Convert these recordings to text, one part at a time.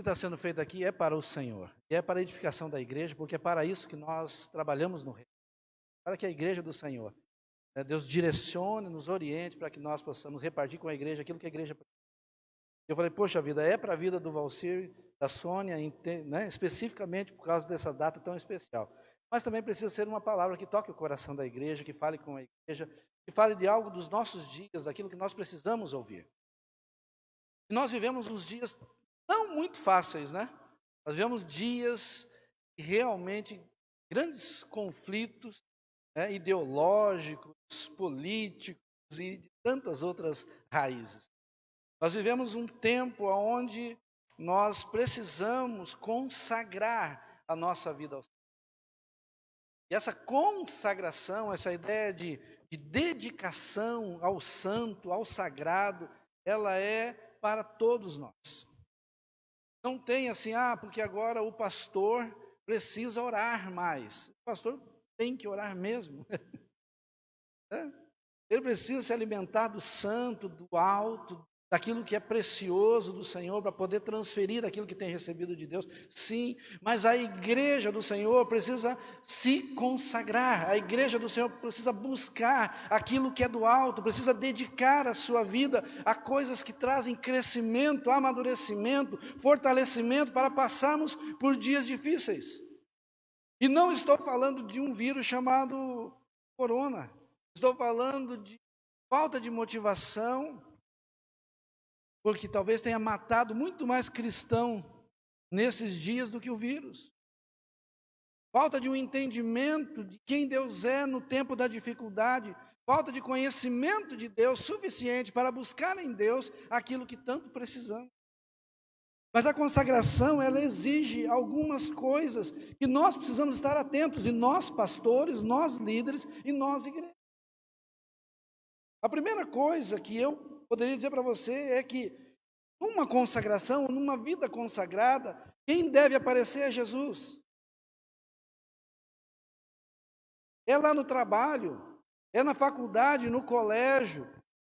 está sendo feito aqui é para o Senhor, e é para a edificação da igreja, porque é para isso que nós trabalhamos no reino, para que a igreja do Senhor, Deus direcione, nos oriente, para que nós possamos repartir com a igreja aquilo que a igreja precisa. Eu falei, poxa vida, é para a vida do Valcir, da Sônia, né, especificamente por causa dessa data tão especial. Mas também precisa ser uma palavra que toque o coração da igreja, que fale com a igreja, que fale de algo dos nossos dias, daquilo que nós precisamos ouvir. E nós vivemos uns dias não muito fáceis, né? Nós vivemos dias de realmente grandes conflitos, né, ideológicos, políticos e de tantas outras raízes. Nós vivemos um tempo onde nós precisamos consagrar a nossa vida ao Senhor. E essa consagração, essa ideia de dedicação ao santo, ao sagrado, ela é para todos nós. Não tem assim, porque agora o pastor precisa orar mais. O pastor tem que orar mesmo. Ele precisa se alimentar do santo, do alto, daquilo que é precioso do Senhor, para poder transferir aquilo que tem recebido de Deus. Sim, mas a igreja do Senhor precisa se consagrar, a igreja do Senhor precisa buscar aquilo que é do alto, precisa dedicar a sua vida a coisas que trazem crescimento, amadurecimento, fortalecimento, para passarmos por dias difíceis. E não estou falando de um vírus chamado corona, estou falando de falta de motivação, porque talvez tenha matado muito mais cristão nesses dias do que o vírus. Falta de um entendimento de quem Deus é no tempo da dificuldade, falta de conhecimento de Deus suficiente para buscar em Deus aquilo que tanto precisamos. Mas a consagração, ela exige algumas coisas que nós precisamos estar atentos, e nós pastores, nós líderes e nós igreja. A primeira coisa que eu poderia dizer para você é que numa consagração, numa vida consagrada, quem deve aparecer é Jesus. É lá no trabalho, é na faculdade, no colégio,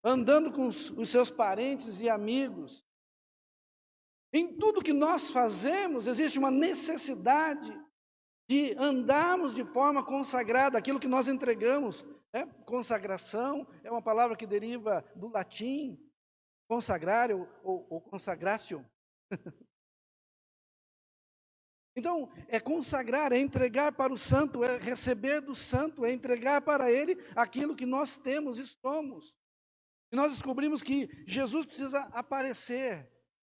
andando com os seus parentes e amigos. Em tudo que nós fazemos, existe uma necessidade de andarmos de forma consagrada, aquilo que nós entregamos. Consagração é uma palavra que deriva do latim, consagrar ou consagratio. Então, é consagrar, é entregar para o santo, é receber do santo, é entregar para ele aquilo que nós temos e somos. E nós descobrimos que Jesus precisa aparecer.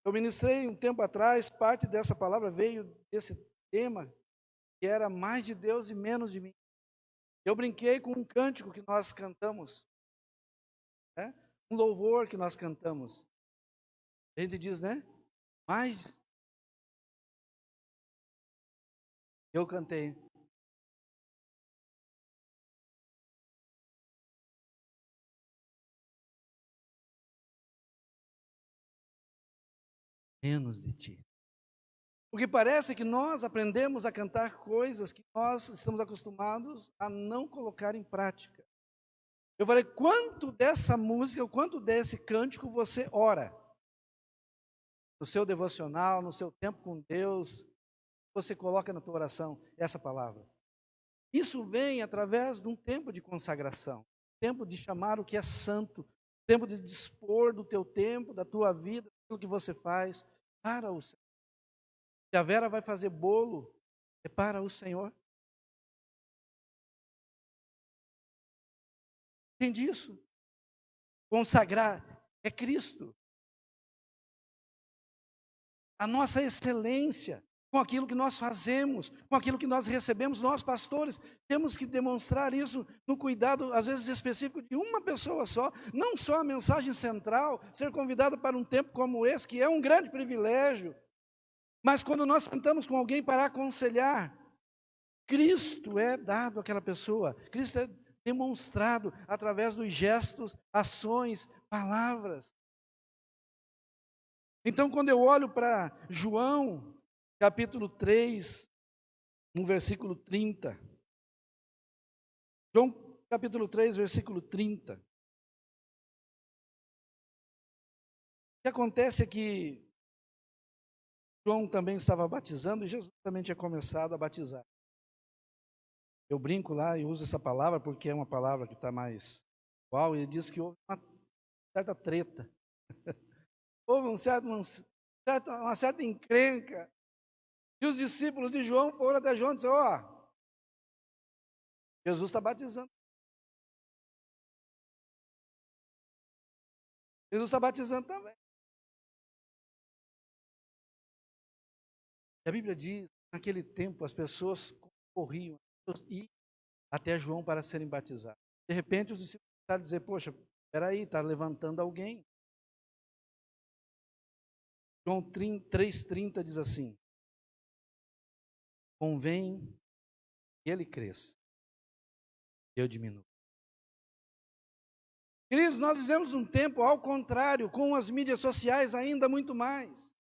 Eu ministrei um tempo atrás, parte dessa palavra veio desse tema, que era mais de Deus e menos de mim. Eu brinquei com um cântico que nós cantamos, um louvor que nós cantamos. A gente diz, né? Mais. Eu cantei. Menos de ti. Porque parece que nós aprendemos a cantar coisas que nós estamos acostumados a não colocar em prática. Eu falei, quanto dessa música, quanto desse cântico você ora? No seu devocional, no seu tempo com Deus, você coloca na tua oração essa palavra. Isso vem através de um tempo de consagração, tempo de chamar o que é santo, tempo de dispor do teu tempo, da tua vida, daquilo que você faz para o Senhor. Se a Vera vai fazer bolo, é para o Senhor. Entende isso? Consagrar é Cristo. A nossa excelência com aquilo que nós fazemos, com aquilo que nós recebemos, nós pastores, temos que demonstrar isso no cuidado, às vezes específico, de uma pessoa só, não só a mensagem central, ser convidado para um tempo como esse, que é um grande privilégio, mas quando nós sentamos com alguém para aconselhar, Cristo é dado àquela pessoa, Cristo é demonstrado através dos gestos, ações, palavras. Então, quando eu olho para João, capítulo 3, no versículo 30. João, capítulo 3, versículo 30. O que acontece é que João também estava batizando e Jesus também tinha começado a batizar. Eu brinco lá e uso essa palavra porque é uma palavra que está mais igual, e ele diz que houve uma certa treta. Houve uma certa encrenca. E os discípulos de João foram até João e disseram: ó, Jesus está batizando. Jesus está batizando também. E a Bíblia diz, naquele tempo, as pessoas corriam até João para serem batizados. De repente, os discípulos começaram a dizer: poxa, espera aí, está levantando alguém. João 3,30 diz assim: convém que ele cresça, e eu diminuo. Queridos, nós vivemos um tempo ao contrário, com as mídias sociais ainda muito mais.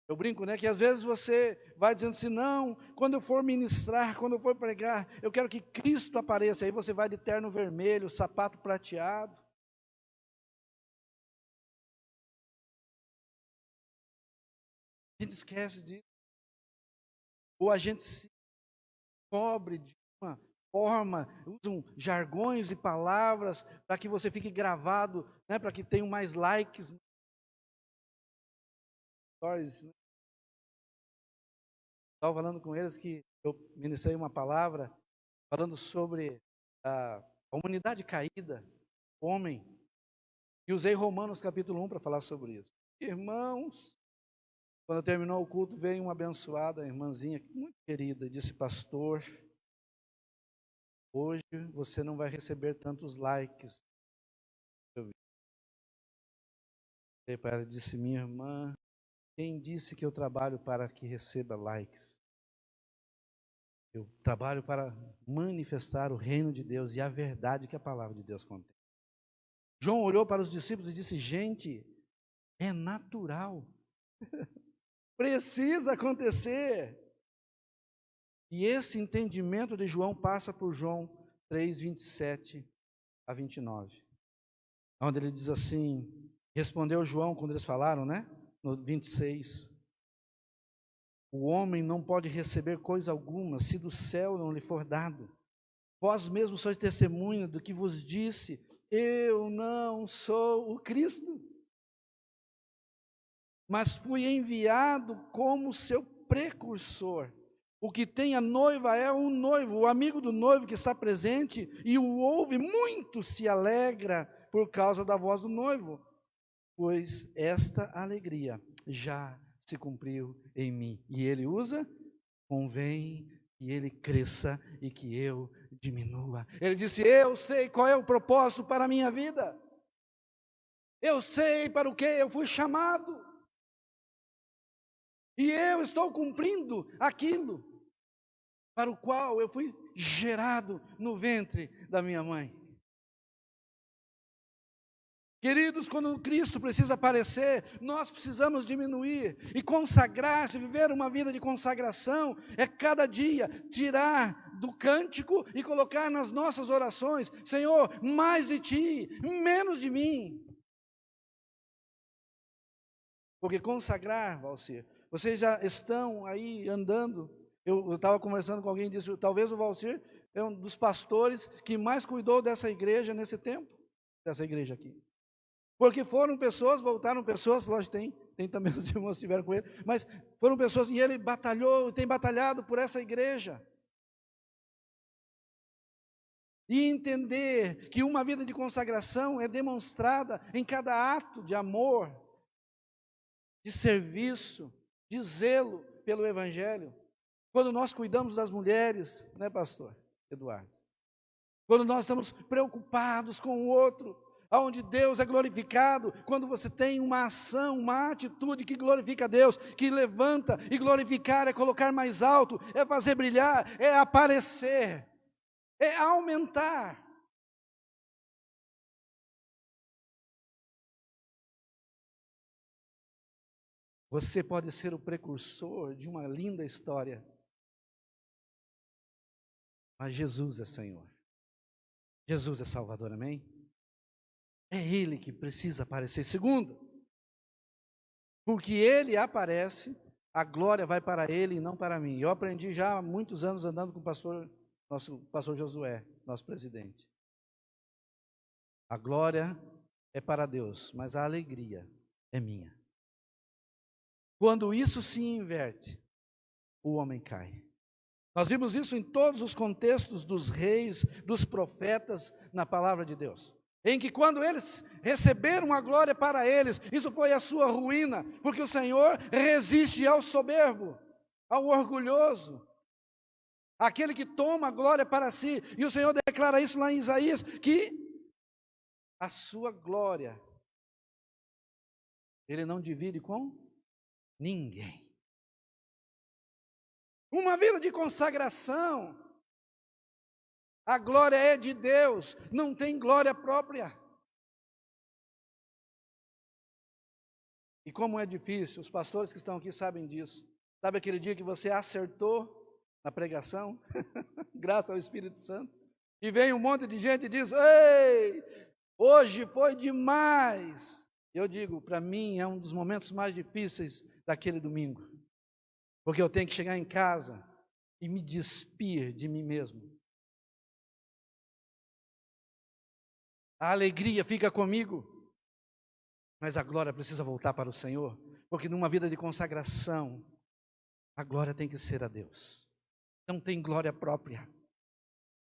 Eu brinco, né, que às vezes você vai dizendo assim: não, quando eu for ministrar, quando eu for pregar, eu quero que Cristo apareça. Aí você vai de terno vermelho, sapato prateado. A gente esquece disso. Ou a gente se cobre de uma forma, usam jargões e palavras para que você fique gravado, né, para que tenham mais likes. Stories, né? Estava falando com eles que eu ministrei uma palavra falando sobre a humanidade caída, homem, e usei Romanos capítulo 1 para falar sobre isso. Irmãos, quando terminou o culto, veio uma abençoada irmãzinha, muito querida, e disse: pastor, hoje você não vai receber tantos likes. Eu virei para ela e disse: minha irmã, quem disse que eu trabalho para que receba likes? Eu trabalho para manifestar o reino de Deus e a verdade que a palavra de Deus contém. João olhou para os discípulos e disse: gente, é natural, precisa acontecer. E esse entendimento de João passa por João 3, 27 a 29. Onde ele diz assim, respondeu João quando eles falaram, né? No 26. O homem não pode receber coisa alguma se do céu não lhe for dado. Vós mesmos sois testemunha do que vos disse: eu não sou o Cristo, mas fui enviado como seu precursor. O que tem a noiva é o noivo, o amigo do noivo que está presente e o ouve, muito se alegra por causa da voz do noivo, pois esta alegria já se cumpriu em mim. E ele usa: convém que ele cresça e que eu diminua. Ele disse: eu sei qual é o propósito para a minha vida, eu sei para o que eu fui chamado, e eu estou cumprindo aquilo para o qual eu fui gerado no ventre da minha mãe. Queridos, quando Cristo precisa aparecer, nós precisamos diminuir e consagrar-se, viver uma vida de consagração, é cada dia tirar do cântico e colocar nas nossas orações: Senhor, mais de Ti, menos de mim. Porque consagrar, Valcir, vocês já estão aí andando. Eu estava conversando com alguém e disse: talvez o Valcir é um dos pastores que mais cuidou dessa igreja nesse tempo, dessa igreja aqui. Porque foram pessoas, voltaram pessoas, lógico, tem também os irmãos que estiveram com ele, mas foram pessoas, e ele batalhou, tem batalhado por essa igreja. E entender que uma vida de consagração é demonstrada em cada ato de amor, de serviço, de zelo pelo Evangelho. Quando nós cuidamos das mulheres, né, pastor Eduardo? Quando nós estamos preocupados com o outro, aonde Deus é glorificado, quando você tem uma ação, uma atitude que glorifica a Deus, que levanta, e glorificar é colocar mais alto, é fazer brilhar, é aparecer, é aumentar. Você pode ser o precursor de uma linda história, mas Jesus é Senhor, Jesus é Salvador, amém? É Ele que precisa aparecer. Segundo, Porque ele aparece, a glória vai para ele e não para mim. Eu aprendi já há muitos anos andando com o pastor, nosso pastor Josué, nosso presidente. A glória é para Deus, mas a alegria é minha. Quando isso se inverte, o homem cai. Nós vimos isso em todos os contextos dos reis, dos profetas, na palavra de Deus. Em que quando eles receberam a glória para eles, isso foi a sua ruína, porque o Senhor resiste ao soberbo, ao orgulhoso, aquele que toma a glória para si. E o Senhor declara isso lá em Isaías, que a sua glória Ele não divide com ninguém. Uma vida de consagração, a glória é de Deus, não tem glória própria. E como é difícil, os pastores que estão aqui sabem disso. Sabe aquele dia que você acertou na pregação, graças ao Espírito Santo, e vem um monte de gente e diz: ei, hoje foi demais. Eu digo, para mim é um dos momentos mais difíceis daquele domingo, porque eu tenho que chegar em casa e me despir de mim mesmo. A alegria fica comigo, mas a glória precisa voltar para o Senhor, porque numa vida de consagração, a glória tem que ser a Deus. Não tem glória própria.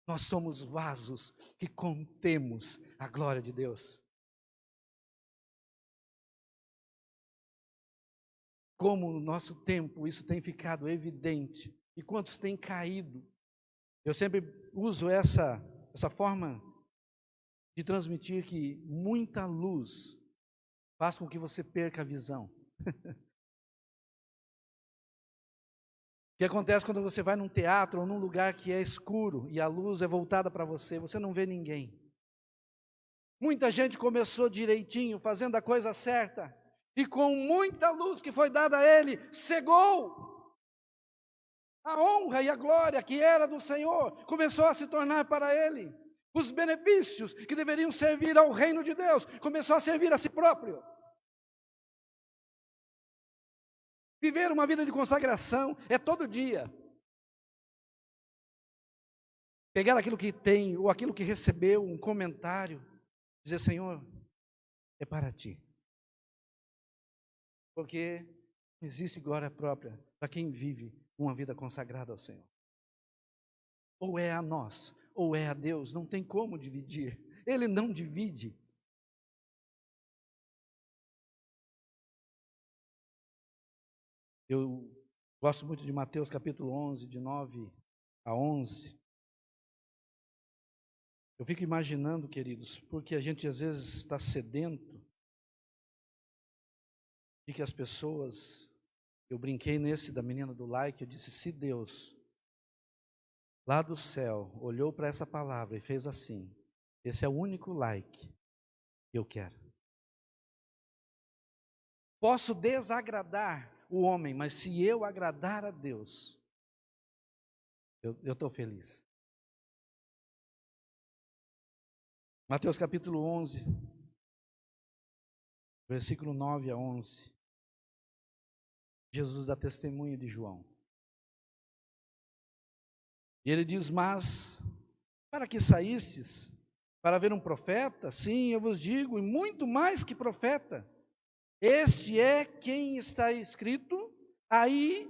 Nós somos vasos que contemos a glória de Deus. Como no nosso tempo isso tem ficado evidente, e quantos têm caído. Eu sempre uso essa forma de transmitir que muita luz faz com que você perca a visão. O que acontece quando você vai num teatro ou num lugar que é escuro e a luz é voltada para você, você não vê ninguém. Muita gente começou direitinho, fazendo a coisa certa, e com muita luz que foi dada a ele, cegou. A honra e a glória que era do Senhor começou a se tornar para ele. Os benefícios que deveriam servir ao reino de Deus começou a servir a si próprio. Viver uma vida de consagração é todo dia pegar aquilo que tem ou aquilo que recebeu, um comentário, dizer: Senhor, é para ti. Porque não existe glória própria para quem vive uma vida consagrada ao Senhor. Ou é a nós, ou é a Deus, não tem como dividir. Ele não divide. Eu gosto muito de Mateus capítulo 11, de 9 a 11. Eu fico imaginando, queridos, porque a gente às vezes está sedento de que as pessoas... Eu brinquei nesse da menina do like, eu disse: se Deus, lá do céu, olhou para essa palavra e fez assim, esse é o único like que eu quero. Posso desagradar o homem, mas se eu agradar a Deus, eu estou feliz. Mateus capítulo 11, versículo 9 a 11. Jesus dá testemunho de João. E ele diz: mas, para que saístes? Para ver um profeta? Sim, eu vos digo, e muito mais que profeta. Este é quem está escrito: aí,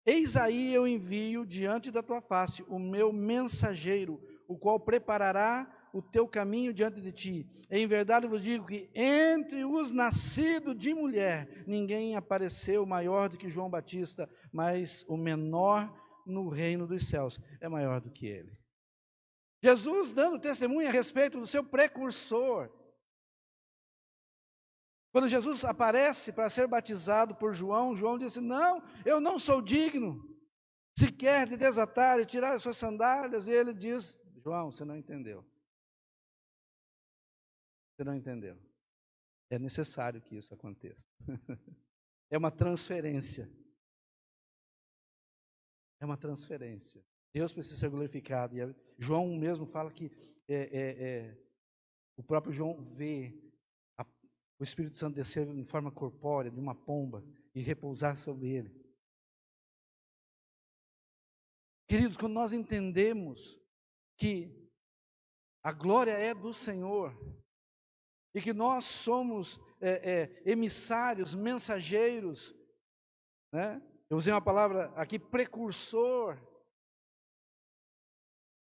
eis aí eu envio diante da tua face o meu mensageiro, o qual preparará o teu caminho diante de ti. Em verdade vos digo que entre os nascidos de mulher, ninguém apareceu maior do que João Batista, mas o menor no reino dos céus é maior do que ele. Jesus dando testemunho a respeito do seu precursor. Quando Jesus aparece para ser batizado por João, João disse: não, eu não sou digno sequer de desatar e tirar as suas sandálias. E ele diz: João, você não entendeu. Você não entendeu. É necessário que isso aconteça. É uma transferência. É uma transferência. Deus precisa ser glorificado. E João mesmo fala que o próprio João vê o Espírito Santo descer em forma corpórea, de uma pomba, e repousar sobre ele. Queridos, quando nós entendemos que a glória é do Senhor, e que nós somos emissários, mensageiros, né? Eu usei uma palavra aqui, precursor,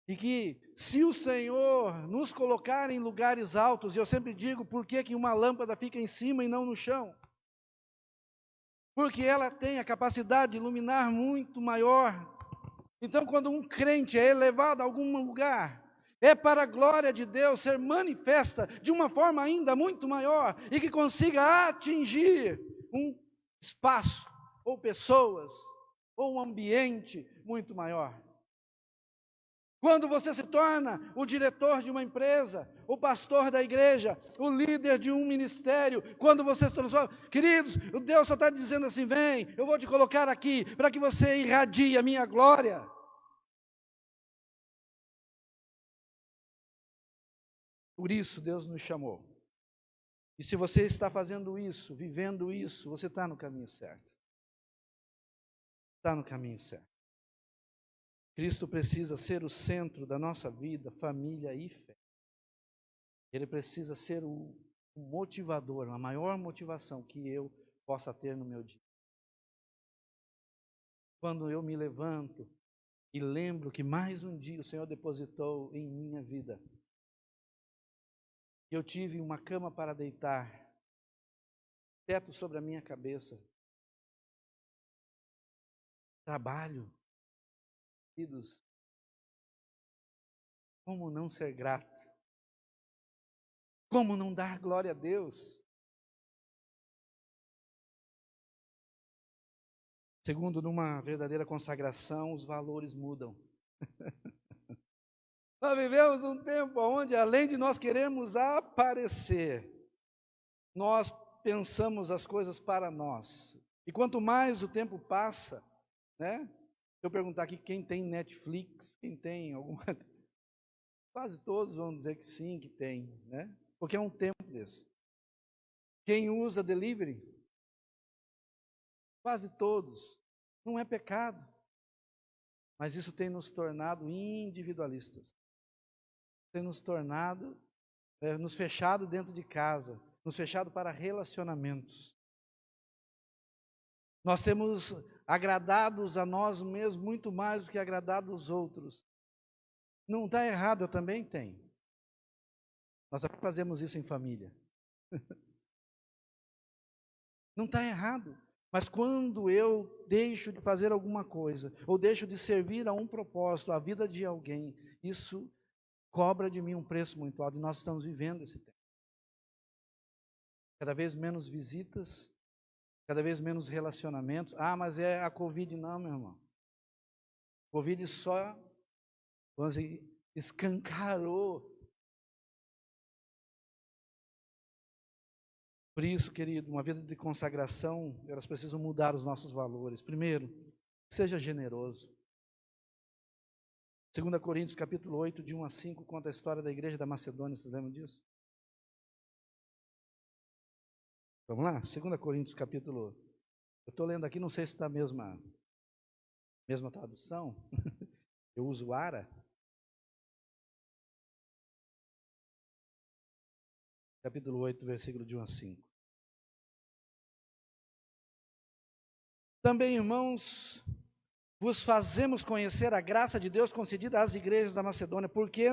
e que se o Senhor nos colocar em lugares altos, e eu sempre digo, por que uma lâmpada fica em cima e não no chão? Porque ela tem a capacidade de iluminar muito maior. Então, quando um crente é elevado a algum lugar, é para a glória de Deus ser manifesta de uma forma ainda muito maior e que consiga atingir um espaço, ou pessoas, ou um ambiente muito maior. Quando você se torna o diretor de uma empresa, o pastor da igreja, o líder de um ministério, quando você se transforma, queridos, o Deus só está dizendo assim, vem, eu vou te colocar aqui, para que você irradie a minha glória. Por isso Deus nos chamou. E se você está fazendo isso, vivendo isso, você está no caminho certo. Está no caminho certo. Cristo precisa ser o centro da nossa vida, família e fé. Ele precisa ser o motivador, a maior motivação que eu possa ter no meu dia. Quando eu me levanto e lembro que mais um dia o Senhor depositou em minha vida, eu tive uma cama para deitar, teto sobre a minha cabeça, trabalho, queridos, como não ser grato? Como não dar glória a Deus? Segundo, numa verdadeira consagração, os valores mudam. Nós vivemos um tempo onde, além de nós queremos aparecer, nós pensamos as coisas para nós. E quanto mais o tempo passa, né? Se eu perguntar aqui quem tem Netflix, quem tem alguma... Quase todos vão dizer que sim, que tem, né? Porque é um tempo desse. Quem usa delivery? Quase todos. Não é pecado. Mas isso tem nos tornado individualistas. Tem nos tornado, nos fechado dentro de casa, nos fechado para relacionamentos. Nós temos agradados a nós mesmos muito mais do que agradado aos outros. Não está errado, eu também tenho. Nós fazemos isso em família. Não está errado. Mas quando eu deixo de fazer alguma coisa, ou deixo de servir a um propósito, a vida de alguém, isso cobra de mim um preço muito alto. E nós estamos vivendo esse tempo. Cada vez menos visitas, cada vez menos relacionamentos. Ah, mas é a Covid. Não, meu irmão. A Covid só, vamos dizer, escancarou. Por isso, querido, uma vida de consagração, elas precisam mudar os nossos valores. Primeiro, seja generoso. 2 Coríntios capítulo 8, de 1 a 5, conta a história da igreja da Macedônia, vocês lembram disso? Vamos lá? 2 Coríntios capítulo... Eu estou lendo aqui, não sei se está a mesma tradução. Eu uso ARA. Capítulo 8, versículo de 1 a 5. Também, irmãos, vos fazemos conhecer a graça de Deus concedida às igrejas da Macedônia, porque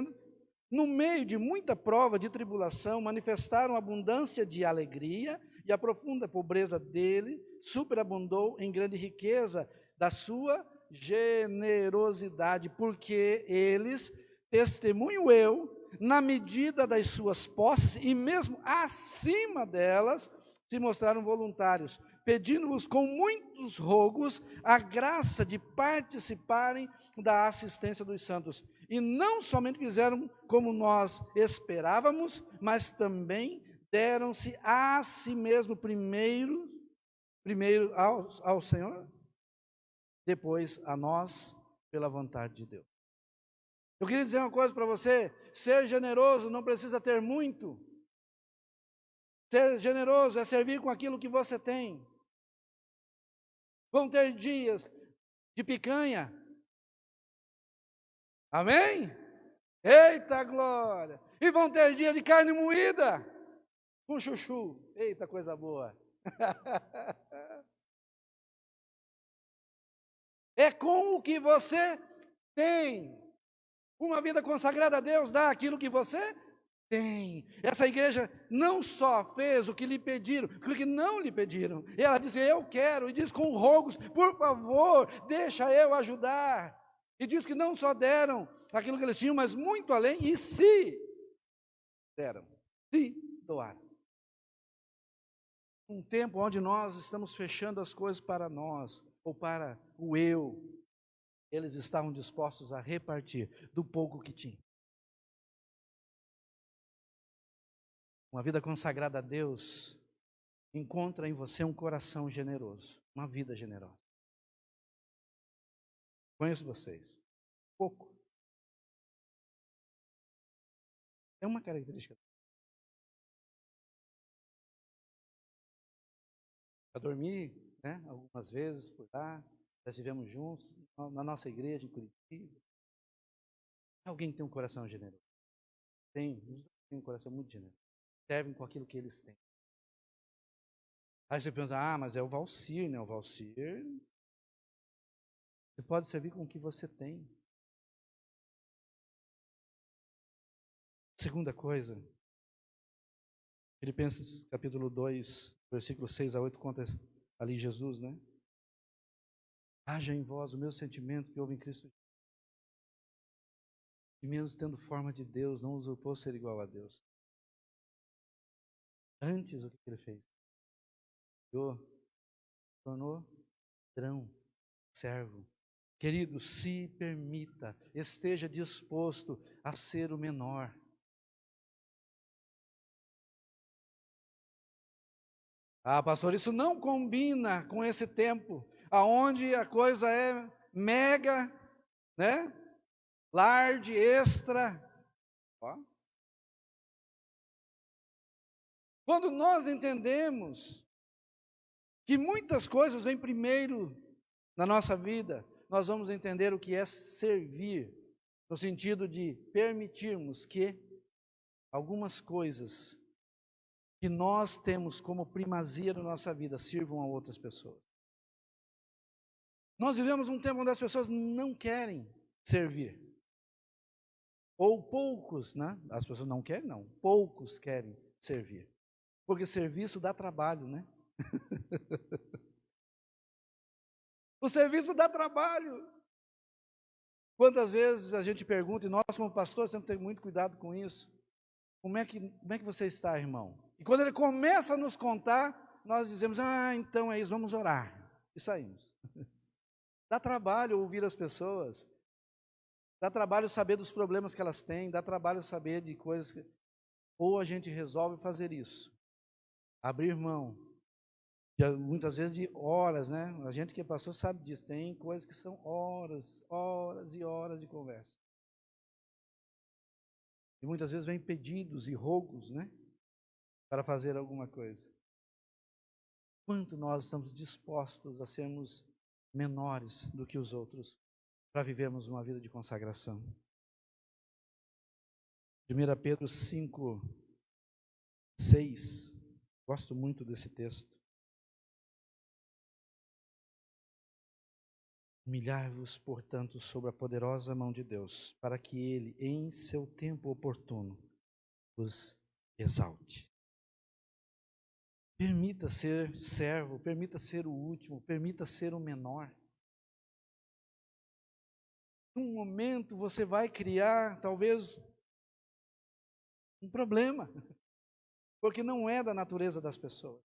no meio de muita prova de tribulação, manifestaram abundância de alegria, e a profunda pobreza dele superabundou em grande riqueza da sua generosidade, porque eles, testemunho eu, na medida das suas posses, e mesmo acima delas, se mostraram voluntários, pedindo-vos com muitos rogos a graça de participarem da assistência dos santos. E não somente fizeram como nós esperávamos, mas também deram-se a si mesmo primeiro ao Senhor, depois a nós, pela vontade de Deus. Eu queria dizer uma coisa para você: ser generoso não precisa ter muito. Ser generoso é servir com aquilo que você tem. Vão ter dias de picanha. Amém? Eita glória! E vão ter dias de carne moída com chuchu. Eita coisa boa! É com o que você tem. Uma vida consagrada a Deus dá aquilo que você tem. Essa igreja não só fez o que lhe pediram, o que não lhe pediram. Ela disse, eu quero, e diz com rogos, por favor, deixa eu ajudar. E diz que não só deram aquilo que eles tinham, mas muito além, e se deram, se doaram. Um tempo onde nós estamos fechando as coisas para nós, ou para o eu, eles estavam dispostos a repartir do pouco que tinham. Uma vida consagrada a Deus encontra em você um coração generoso, uma vida generosa. Conheço vocês. Pouco. É uma característica. Já dormi, né, algumas vezes por lá, já estivemos juntos, na nossa igreja em Curitiba. Alguém tem um coração generoso? Tem um coração muito generoso. Servem com aquilo que eles têm. Aí você pensa, mas é o Valcir, né? O Valcir, você pode servir com o que você tem. Segunda coisa, Filipenses capítulo 2, versículo 6 a 8, conta ali Jesus, né? Haja em vós o meu sentimento que houve em Cristo Jesus. E mesmo tendo forma de Deus, não usurpou ser igual a Deus. Antes, o que ele fez? Tornou ladrão, servo. Querido, se permita, esteja disposto a ser o menor. Pastor, isso não combina com esse tempo, aonde a coisa é mega, né? Large, extra. Ó. Quando nós entendemos que muitas coisas vêm primeiro na nossa vida, nós vamos entender o que é servir, no sentido de permitirmos que algumas coisas que nós temos como primazia na nossa vida sirvam a outras pessoas. Nós vivemos um tempo onde as pessoas não querem servir. Ou poucos, né? As pessoas não querem, não. Poucos querem servir. Porque serviço dá trabalho, né? O serviço dá trabalho. Quantas vezes a gente pergunta, e nós como pastores temos que ter muito cuidado com isso. Como é que você está, irmão? E quando ele começa a nos contar, nós dizemos, então é isso, vamos orar. E saímos. Dá trabalho ouvir as pessoas. Dá trabalho saber dos problemas que elas têm. Dá trabalho saber de coisas que... Ou a gente resolve fazer isso. Abrir mão. Muitas vezes de horas, né? A gente que é pastor sabe disso. Tem coisas que são horas, horas e horas de conversa. E muitas vezes vem pedidos e rogos, né? Para fazer alguma coisa. Quanto nós estamos dispostos a sermos menores do que os outros para vivermos uma vida de consagração. 1 Pedro 5, 6. Gosto muito desse texto. Humilhai-vos, portanto, sob a poderosa mão de Deus, para que Ele, em seu tempo oportuno, vos exalte. Permita ser servo, permita ser o último, permita ser o menor. Num momento você vai criar, talvez, um problema, porque não é da natureza das pessoas.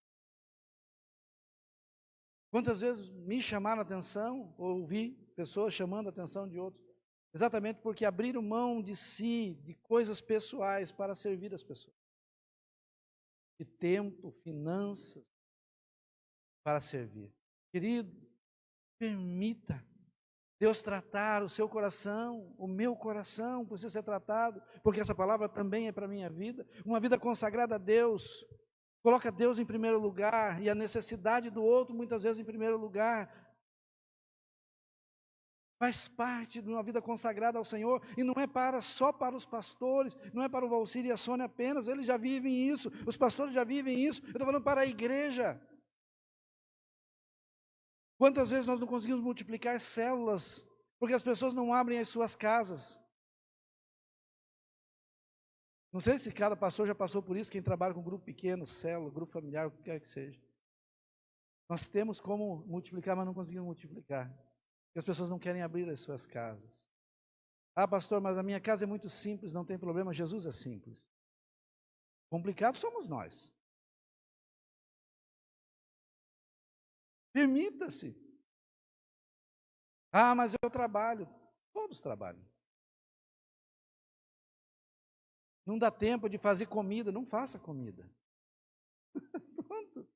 Quantas vezes me chamaram a atenção, ou ouvi pessoas chamando a atenção de outros, exatamente porque abriram mão de si, de coisas pessoais, para servir as pessoas. De tempo, finanças, para servir. Querido, permita Deus tratar o seu coração, o meu coração precisa ser tratado, porque essa palavra também é para a minha vida, uma vida consagrada a Deus. coloca Deus em primeiro lugar e a necessidade do outro muitas vezes em primeiro lugar. Faz parte de uma vida consagrada ao Senhor, e não é só para os pastores, não é para o Valcir e a Sônia apenas, eles já vivem isso, os pastores já vivem isso, eu estou falando para a igreja. Quantas vezes nós não conseguimos multiplicar células, porque as pessoas não abrem as suas casas? Não sei se cada pastor já passou por isso, quem trabalha com grupo pequeno, célula, grupo familiar, o que quer que seja. Nós temos como multiplicar, mas não conseguimos multiplicar, porque as pessoas não querem abrir as suas casas. Ah, pastor, mas a minha casa é muito simples, não tem problema, Jesus é simples. Complicado somos nós. Permita-se. Ah, mas eu trabalho. Todos trabalham. Não dá tempo de fazer comida, não faça comida. Pronto.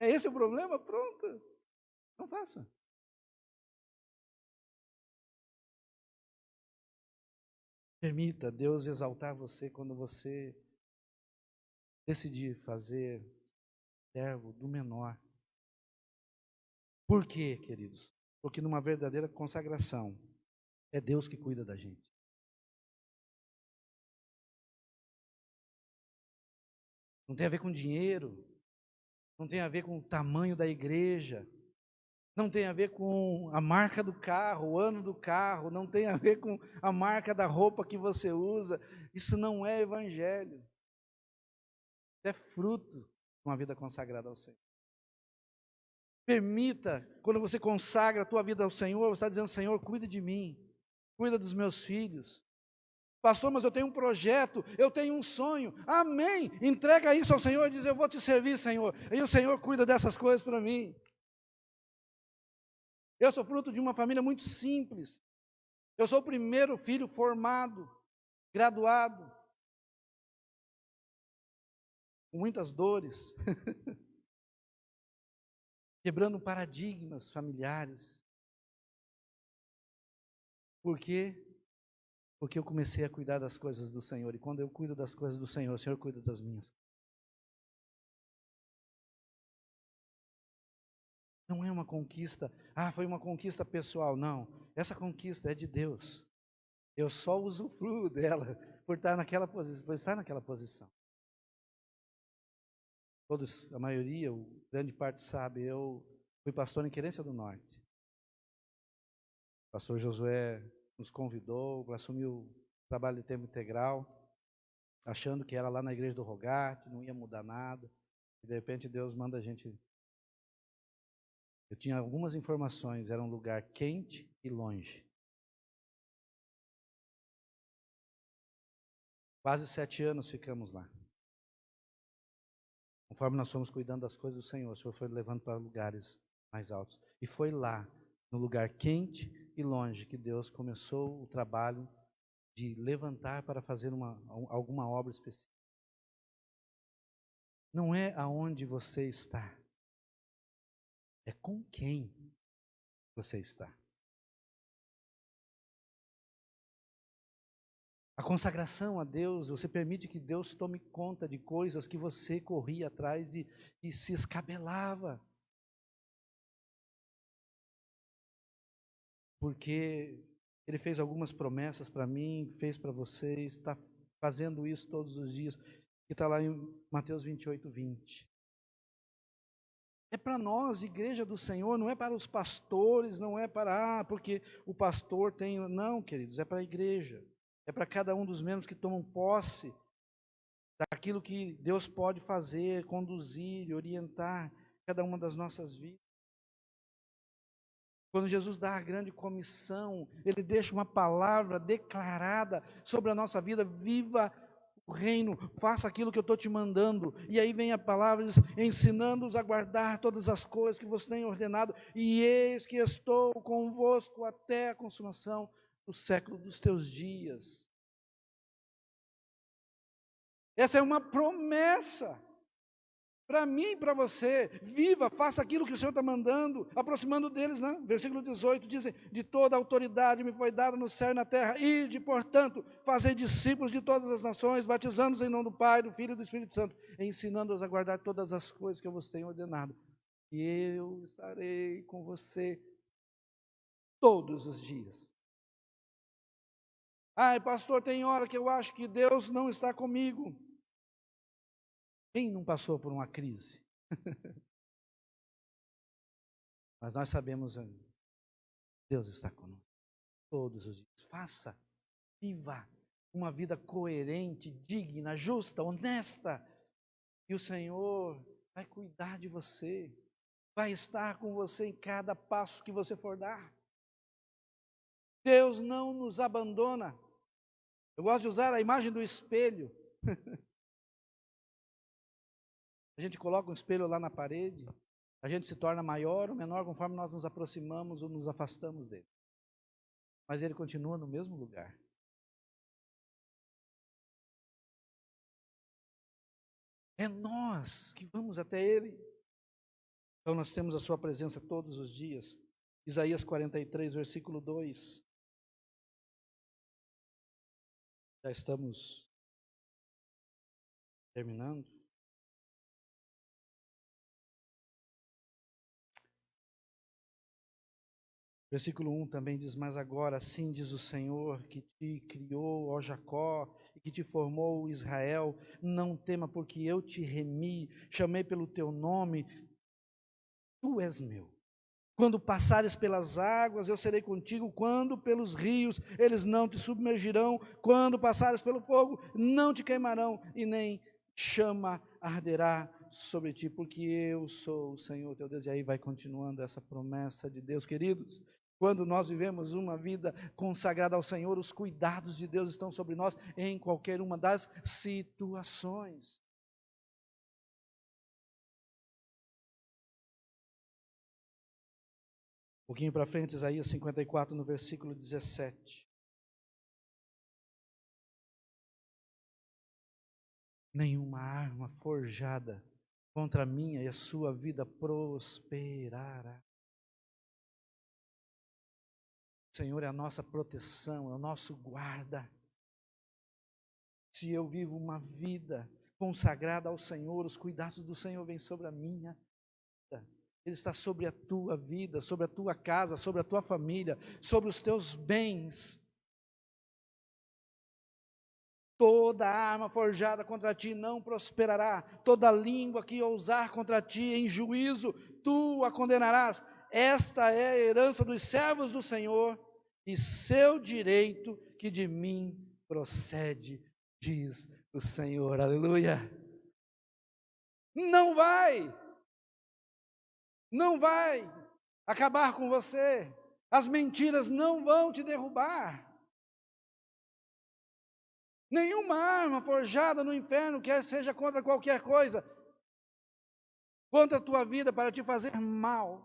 É esse o problema? Pronto. Não faça. Permita Deus exaltar você quando você decidir fazer servo do menor. Por quê, queridos? Porque numa verdadeira consagração, é Deus que cuida da gente. Não tem a ver com dinheiro, não tem a ver com o tamanho da igreja, não tem a ver com a marca do carro, o ano do carro, não tem a ver com a marca da roupa que você usa. Isso não é evangelho. Isso é fruto de uma vida consagrada ao Senhor. Permita, quando você consagra a tua vida ao Senhor, você está dizendo: Senhor, cuida de mim, cuida dos meus filhos. Pastor, mas eu tenho um projeto, eu tenho um sonho. Amém. Entrega isso ao Senhor e diz: eu vou te servir, Senhor. E o Senhor cuida dessas coisas para mim. Eu sou fruto de uma família muito simples. Eu sou o primeiro filho formado, graduado, com muitas dores, quebrando paradigmas familiares. Por quê? Porque eu comecei a cuidar das coisas do Senhor. E quando eu cuido das coisas do Senhor, o Senhor cuida das minhas. Não é uma conquista, foi uma conquista pessoal. Não, essa conquista é de Deus. Eu só usufruo dela por estar naquela posição, Todos, a maioria, grande parte sabe, eu fui pastor em Querência do Norte. O pastor Josué nos convidou para assumir o trabalho de tempo integral, achando que era lá na igreja do Rogate, não ia mudar nada. E de repente Deus manda a gente. Eu tinha algumas informações, era um lugar quente e longe. Quase 7 anos ficamos lá. Conforme nós fomos cuidando das coisas do Senhor, o Senhor foi levando para lugares mais altos. E foi lá, no lugar quente e longe, que Deus começou o trabalho de levantar para fazer alguma obra específica. Não é aonde você está, é com quem você está. A consagração a Deus, você permite que Deus tome conta de coisas que você corria atrás e se escabelava. Porque Ele fez algumas promessas para mim, fez para vocês, está fazendo isso todos os dias, que está lá em Mateus 28, 20. É para nós, igreja do Senhor, não é para os pastores, não é para, porque o pastor tem, não, queridos, é para a igreja, é para cada um dos membros que tomam posse daquilo que Deus pode fazer, conduzir, orientar cada uma das nossas vidas. Quando Jesus dá a grande comissão, Ele deixa uma palavra declarada sobre a nossa vida: viva o reino, faça aquilo que eu estou te mandando. E aí vem a palavra, diz: ensinando-os a guardar todas as coisas que você tem ordenado, e eis que estou convosco até a consumação do século dos teus dias. Essa é uma promessa. Para mim e para você, viva, faça aquilo que o Senhor está mandando, aproximando deles, né? Versículo 18, dizem, de toda a autoridade me foi dada no céu e na terra, ide, portanto, fazei discípulos de todas as nações, batizando-os em nome do Pai, do Filho e do Espírito Santo, ensinando-os a guardar todas as coisas que eu vos tenho ordenado. E eu estarei com você todos os dias. Ai, pastor, tem hora que eu acho que Deus não está comigo. Quem não passou por uma crise? Mas nós sabemos, Deus está conosco todos os dias. Faça, viva uma vida coerente, digna, justa, honesta. E o Senhor vai cuidar de você, vai estar com você em cada passo que você for dar. Deus não nos abandona. Eu gosto de usar a imagem do espelho. A gente coloca um espelho lá na parede, a gente se torna maior ou menor conforme nós nos aproximamos ou nos afastamos dele. Mas ele continua no mesmo lugar. É nós que vamos até ele. Então nós temos a sua presença todos os dias. Isaías 43, versículo 2. Já estamos terminando. Versículo 1 também diz, mas agora assim diz o Senhor, que te criou, ó Jacó, e que te formou, Israel, não tema, porque eu te remi, chamei pelo teu nome, tu és meu. Quando passares pelas águas, eu serei contigo, quando pelos rios, eles não te submergirão, quando passares pelo fogo, não te queimarão, e nem chama arderá sobre ti, porque eu sou o Senhor teu Deus. E aí vai continuando essa promessa de Deus, queridos. Quando nós vivemos uma vida consagrada ao Senhor, os cuidados de Deus estão sobre nós em qualquer uma das situações. Um pouquinho para frente, Isaías 54, no versículo 17. Nenhuma arma forjada contra a minha e a sua vida prosperará. O Senhor é a nossa proteção, é o nosso guarda. Se eu vivo uma vida consagrada ao Senhor, os cuidados do Senhor vêm sobre a minha vida. Ele está sobre a tua vida, sobre a tua casa, sobre a tua família, sobre os teus bens. Toda arma forjada contra ti não prosperará, toda língua que ousar contra ti em juízo, tu a condenarás. Esta é a herança dos servos do Senhor e seu direito que de mim procede, diz o Senhor. Aleluia. Não vai acabar com você. As mentiras não vão te derrubar. Nenhuma arma forjada no inferno, quer seja contra qualquer coisa, contra a tua vida para te fazer mal.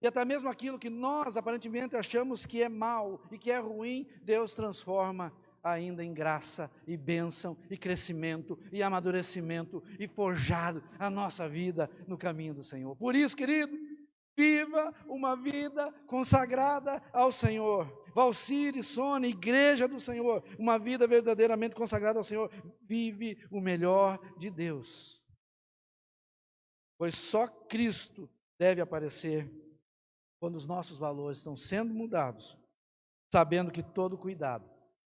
E até mesmo aquilo que nós aparentemente achamos que é mal e que é ruim, Deus transforma ainda em graça e bênção e crescimento e amadurecimento e forjar a nossa vida no caminho do Senhor. Por isso, querido, viva uma vida consagrada ao Senhor. Valcire, Sônia, igreja do Senhor, uma vida verdadeiramente consagrada ao Senhor, vive o melhor de Deus. Pois só Cristo deve aparecer quando os nossos valores estão sendo mudados, sabendo que todo cuidado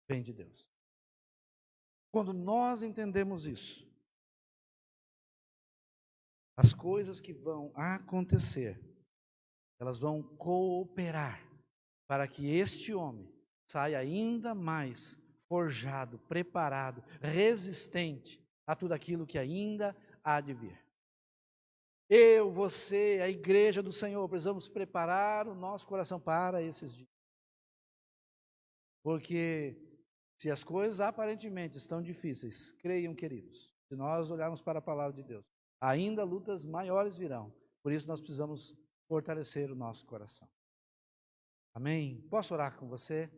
vem de Deus. Quando nós entendemos isso, as coisas que vão acontecer, elas vão cooperar para que este homem saia ainda mais forjado, preparado, resistente a tudo aquilo que ainda há de vir. Eu, você, a igreja do Senhor, precisamos preparar o nosso coração para esses dias. Porque se as coisas aparentemente estão difíceis, creiam, queridos, se nós olharmos para a palavra de Deus, ainda lutas maiores virão. Por isso nós precisamos fortalecer o nosso coração. Amém? Posso orar com você?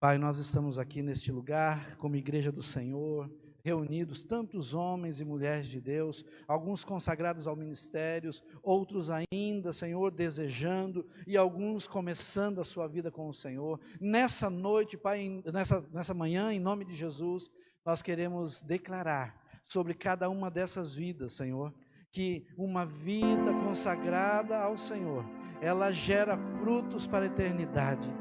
Pai, nós estamos aqui neste lugar, como igreja do Senhor, reunidos tantos homens e mulheres de Deus, alguns consagrados ao ministério, outros ainda, Senhor, desejando, e alguns começando a sua vida com o Senhor. Nessa noite, Pai, nessa manhã, em nome de Jesus, nós queremos declarar sobre cada uma dessas vidas, Senhor, que uma vida consagrada ao Senhor, ela gera frutos para a eternidade.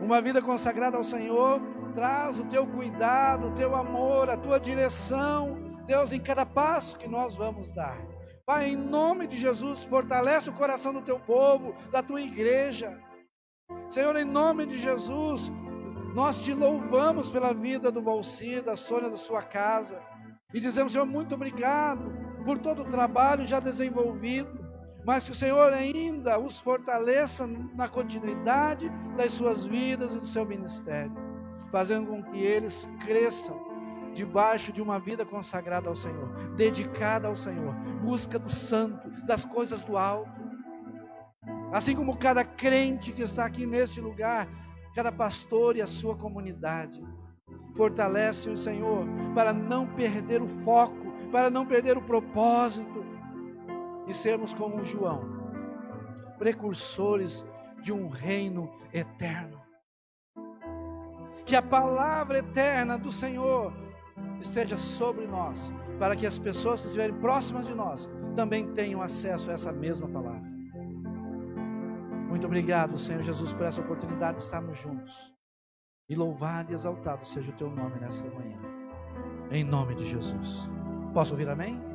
Uma vida consagrada ao Senhor traz o teu cuidado, o teu amor, a tua direção, Deus, em cada passo que nós vamos dar. Pai, em nome de Jesus, fortalece o coração do teu povo, da tua igreja. Senhor, em nome de Jesus, nós te louvamos pela vida do Valcir, da Sônia, da sua casa, e dizemos, Senhor, muito obrigado por todo o trabalho já desenvolvido, mas que o Senhor ainda os fortaleça na continuidade das suas vidas e do seu ministério, fazendo com que eles cresçam debaixo de uma vida consagrada ao Senhor, dedicada ao Senhor, busca do santo, das coisas do alto. Assim como cada crente que está aqui neste lugar, cada pastor e a sua comunidade, fortalece o Senhor para não perder o foco, para não perder o propósito, e sermos como o João, precursores de um reino eterno. Que a palavra eterna do Senhor esteja sobre nós, para que as pessoas que estiverem próximas de nós também tenham acesso a essa mesma palavra. Muito obrigado, Senhor Jesus, por essa oportunidade de estarmos juntos. E louvado e exaltado seja o teu nome nessa manhã. Em nome de Jesus. Posso ouvir amém?